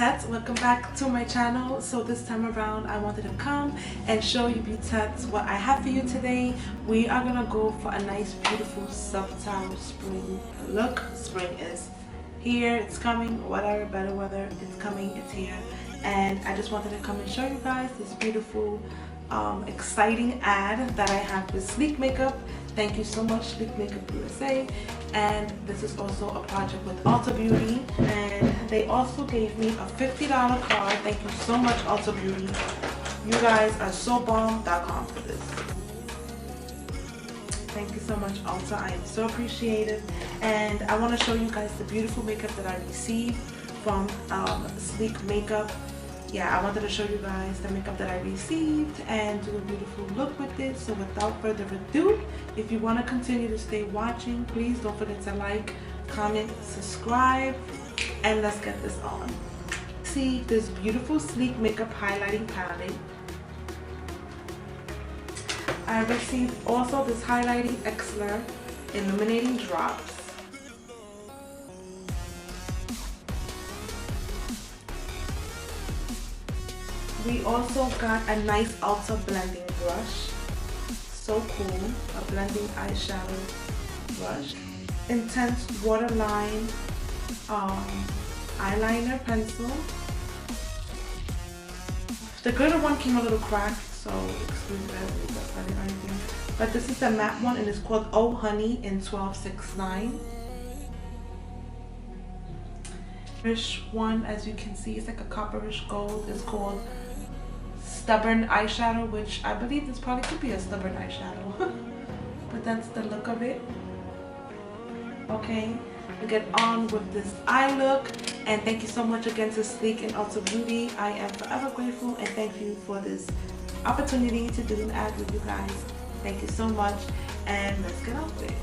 beautettes, welcome back to my channel. So this time around I wanted to come and show you beautettes what I have for you today. We are gonna go for a nice beautiful subtle spring look. Spring is here, it's coming, whatever, better weather, it's coming, it's here. And I just wanted to come and show you guys this beautiful exciting ad that I have with Sleek Makeup. Thank you so much, Sleek Makeup USA. And this is also a project with Ulta Beauty, and they also gave me a $50 card. Thank you so much, Ulta Beauty. You guys are so bomb.com for this. Thank you so much, Ulta. I am so appreciated. And I want to show you guys the beautiful makeup that I received from Sleek Makeup. Yeah, I wanted to show you guys the makeup that I received and do a beautiful look with it. So without further ado, if you want to continue to stay watching, please don't forget to like, comment, subscribe, and let's get this on. See this beautiful Sleek Makeup highlighting palette. I received also this highlighting ELXIR illuminating drops. We also got a nice Ulta blending brush. So cool. A blending eyeshadow brush. Intense waterline eyeliner pencil. The glitter one came a little cracked, so excuse that or anything. But this is the matte one and it's called Oh Honey in 1269. This one, as you can see, it's like a copperish gold. It's called Stubborn Eyeshadow, which I believe this probably could be a stubborn eyeshadow. But that's the look of it. Okay, we get on with this eye look. And thank you so much again to Sleek and Ulta Beauty. I am forever grateful and thank you for this opportunity to do an ad with you guys. Thank you so much, and let's get on with it.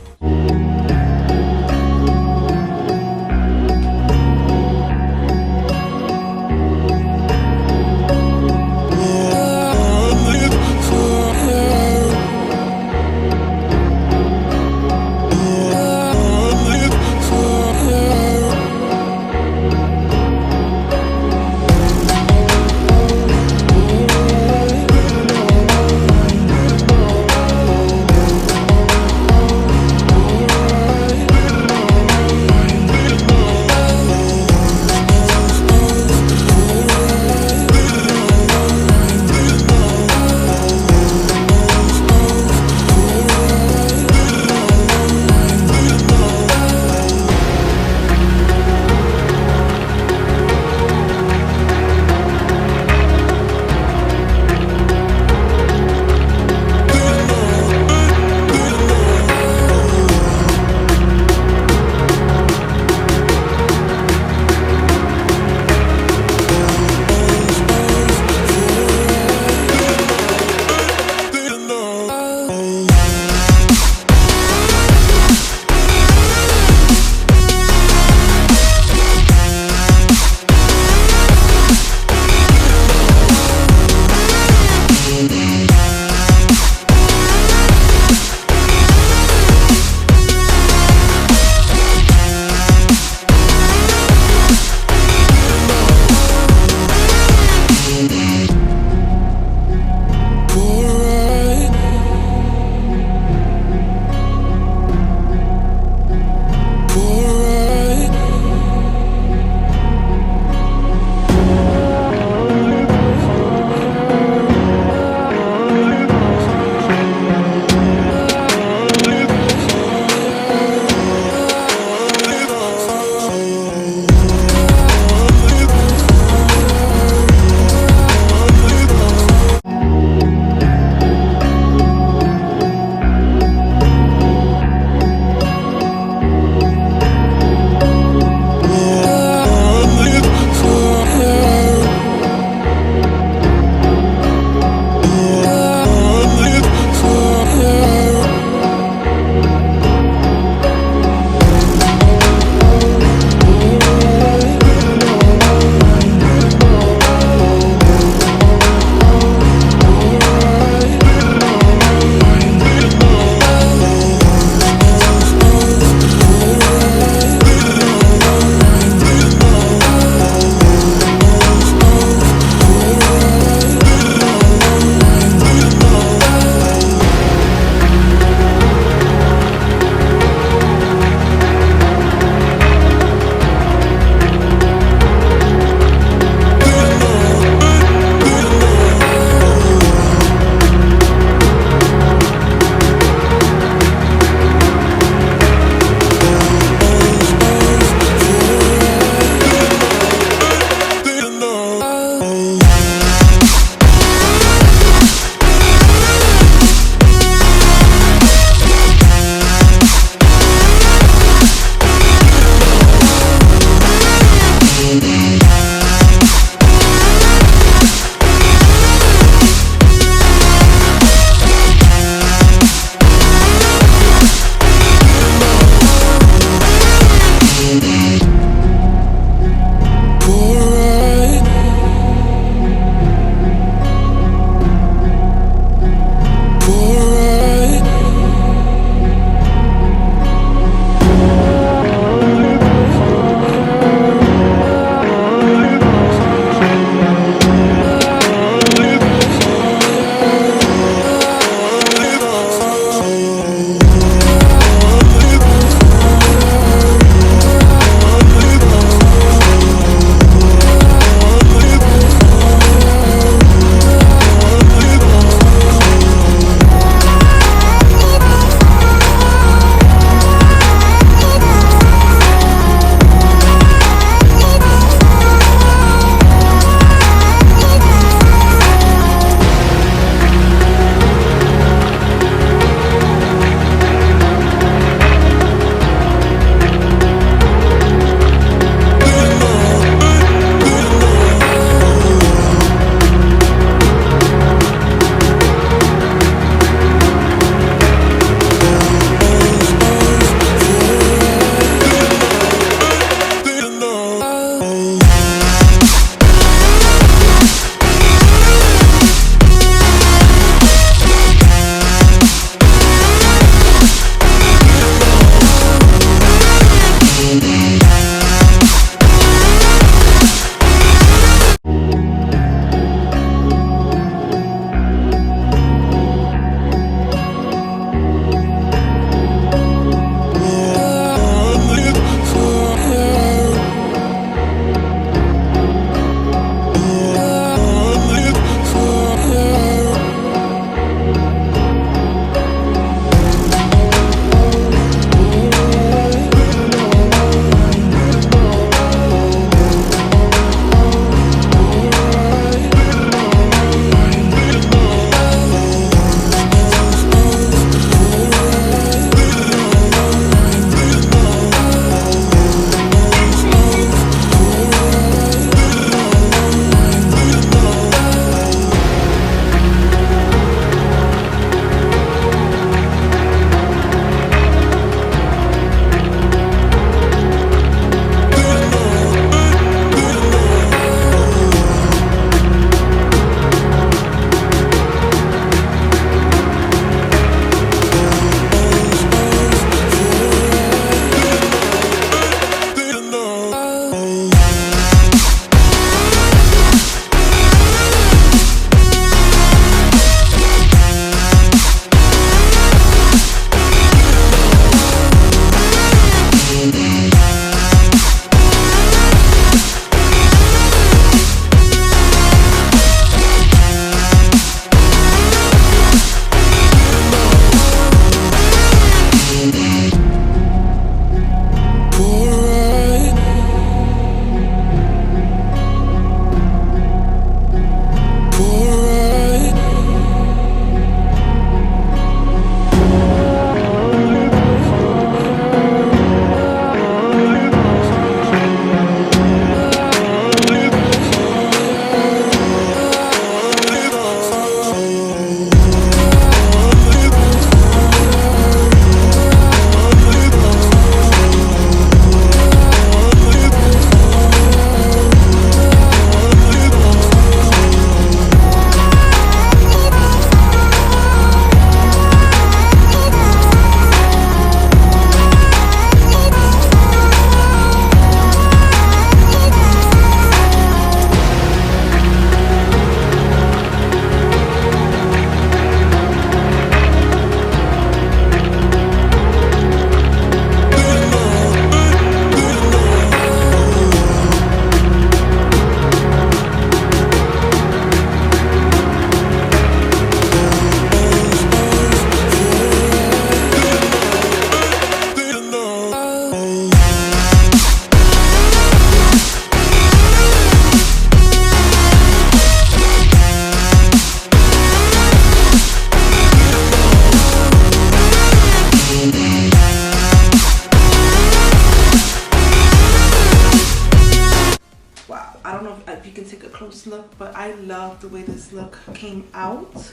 close look, but I love the way this look came out.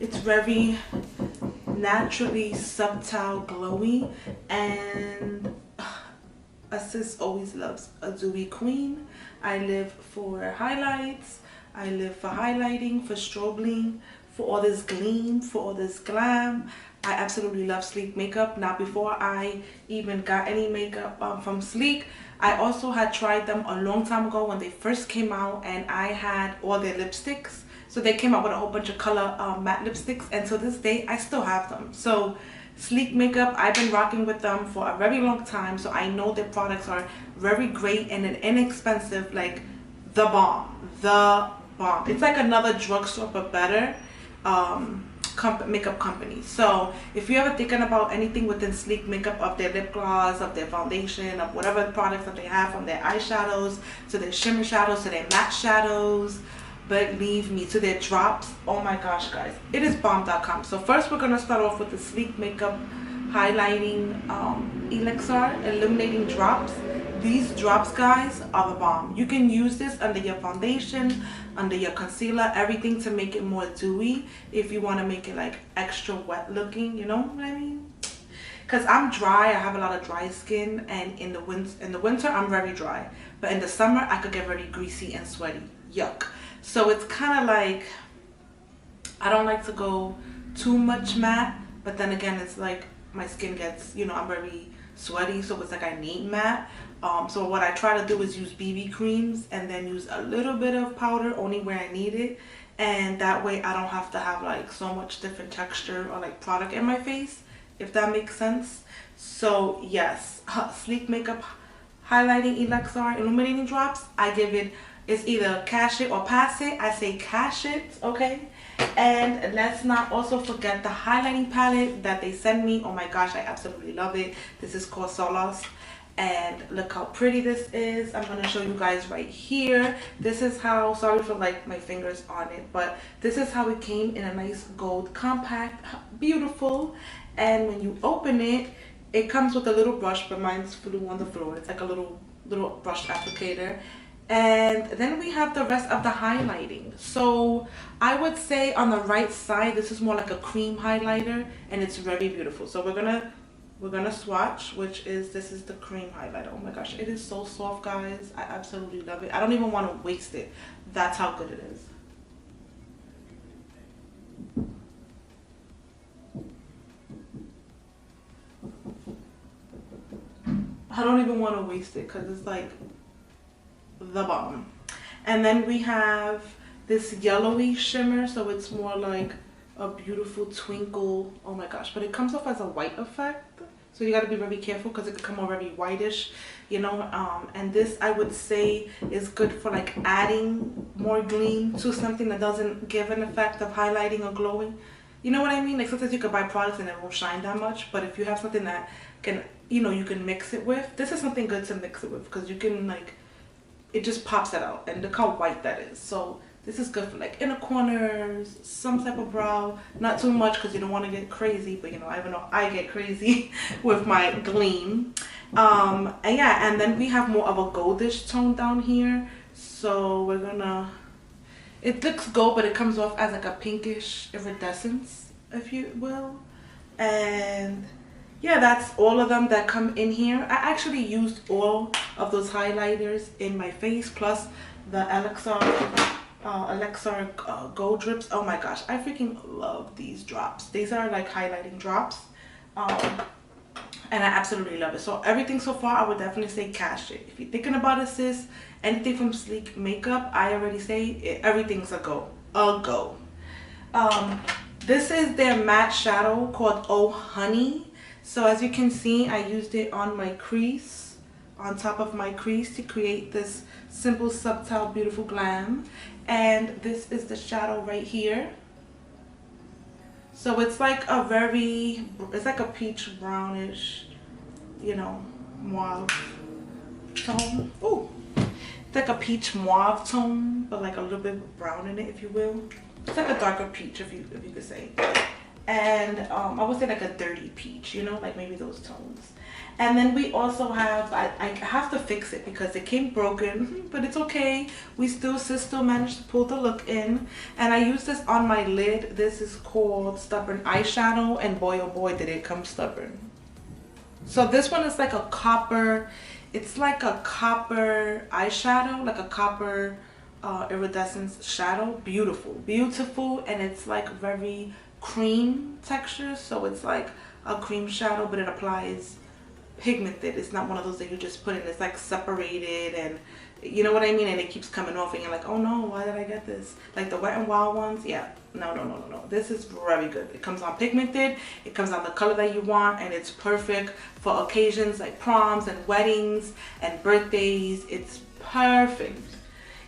It's very naturally subtle, glowy, and a sis always loves a dewy queen. I live for highlights, I live for highlighting, for strobing, for all this gleam, for all this glam. I absolutely love Sleek makeup. Now, before I even got any makeup from Sleek, I also had tried them a long time ago when they first came out, and I had all their lipsticks. So they came out with a whole bunch of color matte lipsticks, and to this day I still have them. So Sleek makeup, I've been rocking with them for a very long time, so I know their products are very great and inexpensive, like the bomb, the bomb. It's like another drugstore but better makeup company. So if you're ever thinking about anything within Sleek makeup, of their lip gloss, of their foundation, of whatever products that they have, from their eyeshadows to their shimmer shadows to their matte shadows, believe me, to their drops, oh my gosh guys, it is bomb.com. So first we're going to start off with the Sleek makeup highlighting ELXIR illuminating drops. These drops, guys, are the bomb. You can use this under your foundation, under your concealer, everything, to make it more dewy if you want to make it like extra wet looking, you know what I mean? Because I'm dry, I have a lot of dry skin, and in the winter I'm very dry, but in the summer I could get very greasy and sweaty. Yuck. So it's kind of like, I don't like to go too much matte, but then again, it's like my skin gets, you know, I'm very sweaty, so it's like I need matte. So what I try to do is use BB creams and then use a little bit of powder only where I need it, and that way I don't have to have like so much different texture or like product in my face, if that makes sense. So yes, Sleek makeup highlighting ELXIR illuminating drops, I give it, it's either cash it or pass it. I say cash it, okay? And let's not also forget the highlighting palette that they sent me. Oh my gosh, I absolutely love it. This is called Solos, and look how pretty this is. I'm going to show you guys right here. This is how, sorry for like my fingers on it, but this is how it came in a nice gold compact, beautiful. And when you open it, it comes with a little brush, but mine's flew on the floor. It's like a little brush applicator. And then we have the rest of the highlighting. So I would say on the right side, this is more like a cream highlighter, and it's very beautiful. So we're gonna swatch, which is, this is the cream highlighter. Oh my gosh, it is so soft, guys. I absolutely love it. I don't even want to waste it. That's how good it is. I don't even want to waste it because it's like the bomb. And then we have this yellowy shimmer, so it's more like a beautiful twinkle. Oh my gosh, but it comes off as a white effect, so you got to be very careful because it could come out very whitish, you know. And this, I would say, is good for like adding more gleam to something that doesn't give an effect of highlighting or glowing, you know what I mean? Like sometimes you could buy products and it won't shine that much, but if you have something that can, you know, you can mix it with, this is something good to mix it with, because you can like, it just pops it out, and look how white that is. So this is good for like inner corners, some type of brow, not too much because you don't want to get crazy, but you know, even though I get crazy with my gleam. And yeah, and then we have more of a goldish tone down here, so we're gonna, it looks gold, but it comes off as like a pinkish iridescence, if you will. And yeah, that's all of them that come in here. I actually used all of those highlighters in my face, plus the ELXIR gold drips. Oh my gosh, I freaking love these drops. These are like highlighting drops, and I absolutely love it. So everything so far, I would definitely say cash it. If you're thinking about it, sis, anything from Sleek makeup, I already say everything's a go. A go. This is their matte shadow called Oh Honey. So as you can see, I used it on my crease, on top of my crease, to create this simple, subtle, beautiful glam. And this is the shadow right here. So it's like a very, it's like a peach brownish, you know, mauve tone. Ooh, it's like a peach mauve tone, but like a little bit brown in it, if you will. It's like a darker peach, if you could say. and I would say like a dirty peach, you know, like maybe those tones. And then we also have, I have to fix it because it came broken, but it's okay. Sis still managed to pull the look in. And I use this on my lid. This is called Stubborn Eyeshadow, and boy oh boy did it come stubborn. So this one is like a copper, it's like a copper eyeshadow, like a copper iridescence shadow. Beautiful, beautiful, and it's like very cream texture, so it's like a cream shadow, but it applies pigmented. It's not one of those that you just put in. It's like separated, and you know what I mean, and it keeps coming off and you're like, oh no, why did I get this? Like the Wet n Wild ones. Yeah, no, this is very good. It comes on pigmented, it comes on the color that you want, and it's perfect for occasions like proms and weddings and birthdays. It's perfect.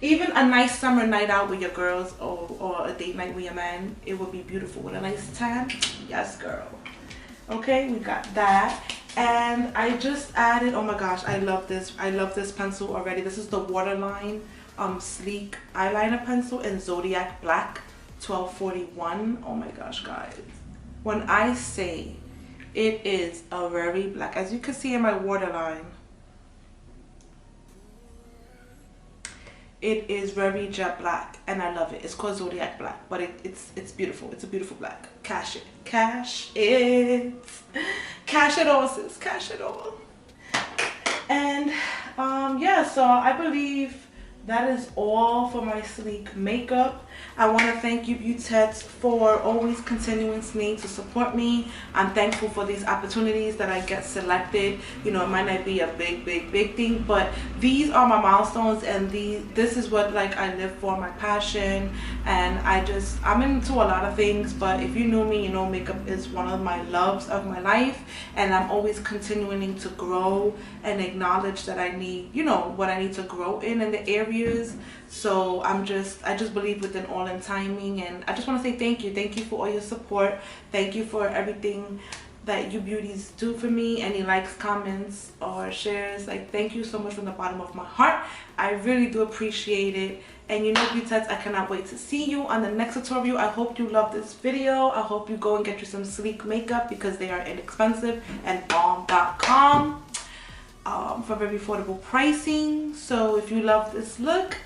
Even a nice summer night out with your girls, or a date night with your man, it would be beautiful with a nice tan. Yes girl. Okay, we got that. And I just added, oh my gosh, I love this pencil already. This is the Waterline Sleek eyeliner pencil in Zodiac Black 1241. Oh my gosh, guys, when I say it is a very black, as you can see in my waterline, it is very jet black, and I love it. It's called Zodiac Black, but it's beautiful. It's a beautiful black. Cash it, cash it, cash it all, sis, cash it all. And yeah, so I believe that is all for my sleek makeup. I want to thank you beautettes for always continuously to support me. I'm thankful for these opportunities that I get selected. You know, it might not be a big thing, but these are my milestones, and this is what like I live for, my passion. And I'm into a lot of things, but if you know me, you know makeup is one of my loves of my life, and I'm always continuing to grow and acknowledge that I need, you know, what I need to grow in the areas. So I just believe within all in timing, and I just want to say thank you for all your support. Thank you for everything that you beauties do for me. Any likes, comments, or shares, like, thank you so much from the bottom of my heart. I really do appreciate it. And you know beautettes, I cannot wait to see you on the next tutorial. I hope you love this video. I hope you go and get you some sleek makeup, because they are inexpensive and bomb.com for very affordable pricing. So if you love this look,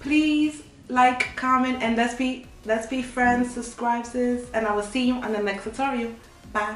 please like, comment, and let's be friends. Subscribe, sis, and I will see you on the next tutorial. Bye.